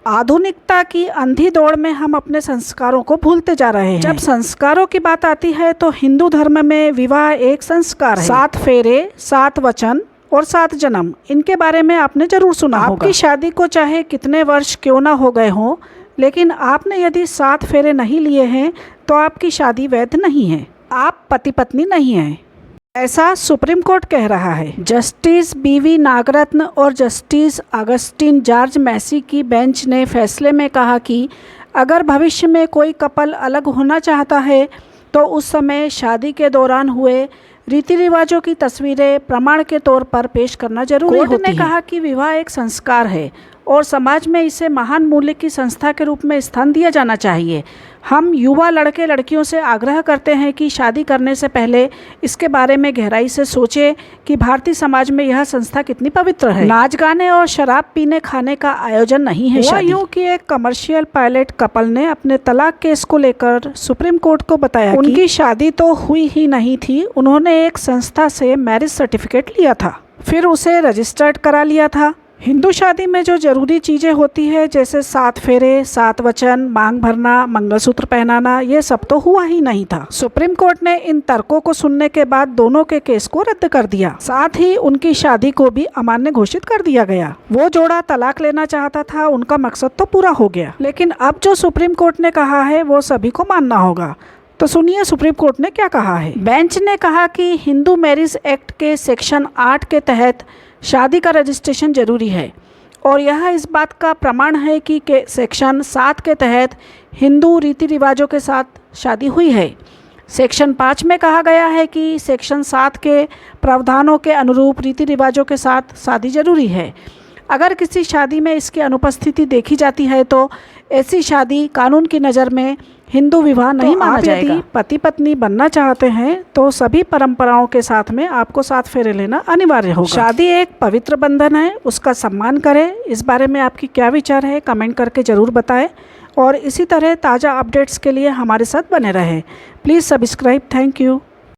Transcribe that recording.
आधुनिकता की अंधी दौड़ में हम अपने संस्कारों को भूलते जा रहे हैं। जब संस्कारों की बात आती है तो हिंदू धर्म में विवाह एक संस्कार है। 7 फेरे, 7 वचन और 7 जन्म, इनके बारे में आपने जरूर सुना होगा। आपकी शादी को चाहे कितने वर्ष क्यों ना हो गए हों, लेकिन आपने यदि 7 फेरे नहीं लिए हैं तो आपकी शादी वैध नहीं है, आप पति पत्नी नहीं हैं, ऐसा सुप्रीम कोर्ट कह रहा है। जस्टिस BV नागरत्न और जस्टिस अगस्टिन जॉर्ज मैसी की बेंच ने फैसले में कहा कि अगर भविष्य में कोई कपल अलग होना चाहता है तो उस समय शादी के दौरान हुए रीति रिवाजों की तस्वीरें प्रमाण के तौर पर पेश करना जरूरी होती है। कोर्ट ने कहा कि विवाह एक संस्कार है और समाज में इसे महान मूल्य की संस्था के रूप में स्थान दिया जाना चाहिए। हम युवा लड़के लड़कियों से आग्रह करते हैं कि शादी करने से पहले इसके बारे में गहराई से सोचें कि भारतीय समाज में यह संस्था कितनी पवित्र है। नाच गाने और शराब पीने खाने का आयोजन नहीं है शादी। यूँ कि एक कमर्शियल पायलट कपल ने अपने तलाक केस को लेकर सुप्रीम कोर्ट को बताया कि उनकी शादी तो हुई ही नहीं थी, उन्होंने एक संस्था से मैरिज सर्टिफिकेट लिया था, फिर उसे रजिस्टर्ड करा लिया था। हिंदू शादी में जो जरूरी चीज़ें होती है जैसे 7 फेरे, 7 वचन, मांग भरना, मंगलसूत्र पहनाना, ये सब तो हुआ ही नहीं था। सुप्रीम कोर्ट ने इन तर्कों को सुनने के बाद दोनों के केस को रद्द कर दिया, साथ ही उनकी शादी को भी अमान्य घोषित कर दिया गया। वो जोड़ा तलाक लेना चाहता था, उनका मकसद तो पूरा हो गया। लेकिन अब जो सुप्रीम कोर्ट ने कहा है वो सभी को मानना होगा। तो सुनिए सुप्रीम कोर्ट ने क्या कहा है। बेंच ने कहा कि हिंदू मैरिज एक्ट के सेक्शन 8 के तहत शादी का रजिस्ट्रेशन जरूरी है और यह इस बात का प्रमाण है कि सेक्शन 7 के तहत हिंदू रीति रिवाजों के साथ शादी हुई है। सेक्शन 5 में कहा गया है कि सेक्शन 7 के प्रावधानों के अनुरूप रीति रिवाजों के साथ शादी जरूरी है। अगर किसी शादी में इसकी अनुपस्थिति देखी जाती है तो ऐसी शादी कानून की नज़र में हिंदू विवाह नहीं माना जाएगा। यदि पति पत्नी बनना चाहते हैं तो सभी परंपराओं के साथ में आपको 7 फेरे लेना अनिवार्य होगा। शादी एक पवित्र बंधन है, उसका सम्मान करें। इस बारे में आपकी क्या विचार है कमेंट करके ज़रूर बताएं और इसी तरह ताज़ा अपडेट्स के लिए हमारे साथ बने रहें। Please subscribe. Thank you.